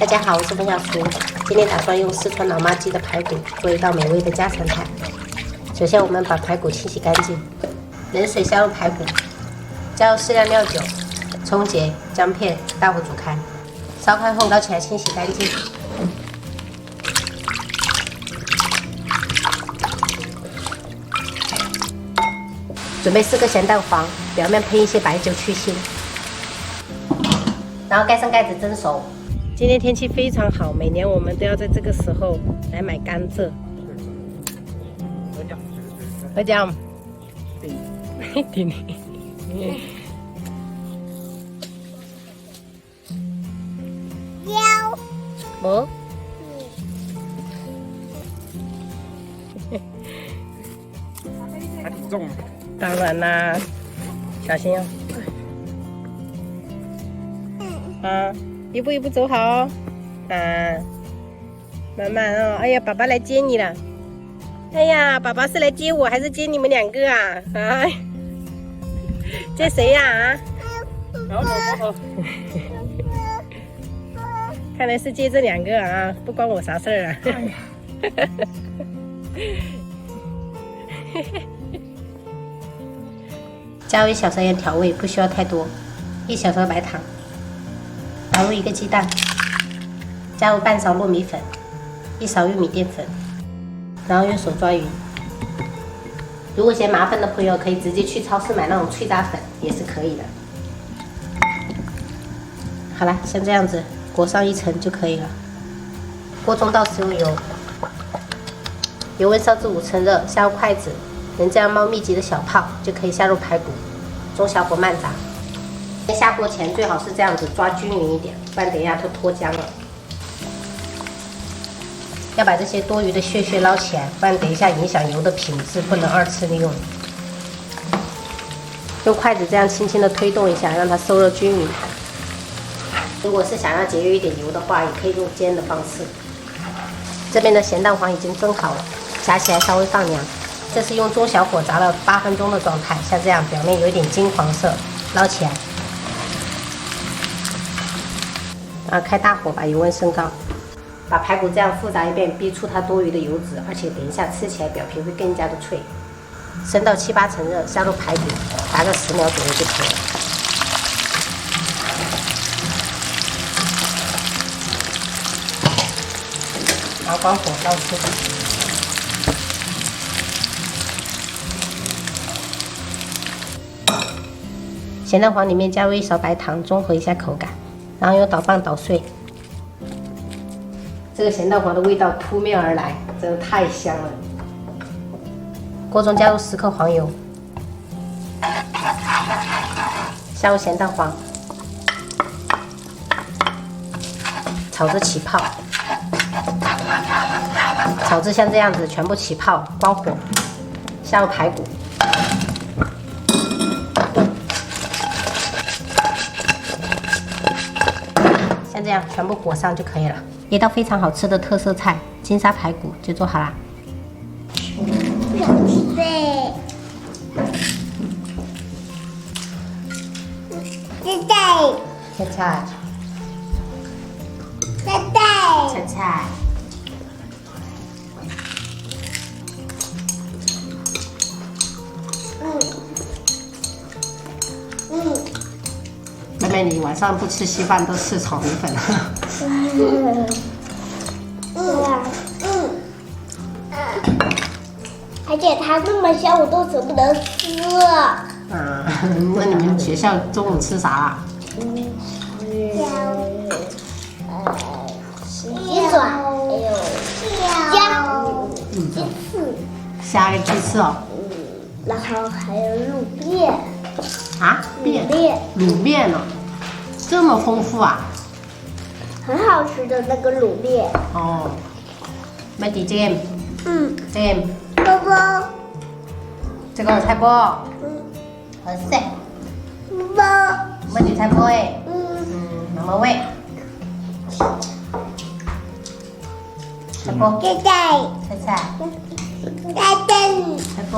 大家好，我是冯小厨，今天打算用四川老妈鸡的排骨做一道美味的家常菜。首先，我们把排骨清洗干净，冷水下入排骨，加入适量料酒、葱节、姜片，大火煮开。烧开后捞起来清洗干净。准备4个咸蛋黄，表面喷一些白酒去腥，然后盖上盖子蒸熟。今天天气非常好，每年我们都要在这个时候来买甘蔗。喝酱，顶。腰。哦。还挺重的。当然啦，小心哦。啊，一步一步走好哦。啊，慢慢哦。哎呀，爸爸来接你了。哎呀，爸爸是来接我还是接你们2个啊？啊，接谁呀？走。看来是接这2个啊，不关我啥事儿啊。加入1小勺盐调味，不需要太多。1小勺白糖，打入1个鸡蛋，加入半勺糯米粉，1勺玉米淀粉，然后用手抓匀。如果嫌麻烦的朋友，可以直接去超市买那种脆渣粉，也是可以的。好了，像这样子裹上1层就可以了。锅中倒食用油，油温烧至5成热，下入筷子。能这样冒密集的小泡，就可以下入排骨，中小火慢炸。在下锅前最好是这样子抓均匀一点，不然等一下都脱浆了。要把这些多余的屑捞起来，不然等一下影响油的品质，不能2次利用。用筷子这样轻轻的推动一下，让它收热均匀。如果是想要节约一点油的话，也可以用煎的方式。这边的咸蛋黄已经蒸好了，夹起来稍微放凉。这是用中小火炸了8分钟的状态，像这样表面有一点金黄色，捞起来，然后开大火把油温升高，把排骨这样复炸一遍，逼出它多余的油脂，而且等一下吃起来表皮会更加的脆。升到7、8成热，下入排骨，炸个10秒左右就可以了。然后关火捞出。咸蛋黄里面加入1勺白糖，中和一下口感，然后用捣棒捣碎。这个咸蛋黄的味道扑面而来，真的太香了。锅中加入10克黄油，下入咸蛋黄，炒至起泡，炒至像这样子全部起泡，关火，下入排骨。像这样全部裹上就可以了。一道非常好吃的特色菜——金沙排骨就做好啦。对，菜菜，菜菜。妹妹，你晚上不吃稀饭，都吃炒米粉。而且它那么香，我都舍不得吃。那你们学校中午吃啥啦？鸡爪，还有虾，鸡翅，虾跟鸡翅哦。然后还有卤面。啊？卤面哦，这么丰富啊！很好吃的那个卤面。哦，咩啲煎？煎。波波。这个菜脯。好食。波。咩啲菜脯诶？慢慢喂。菜脯。菜菜。菜脯。菜脯。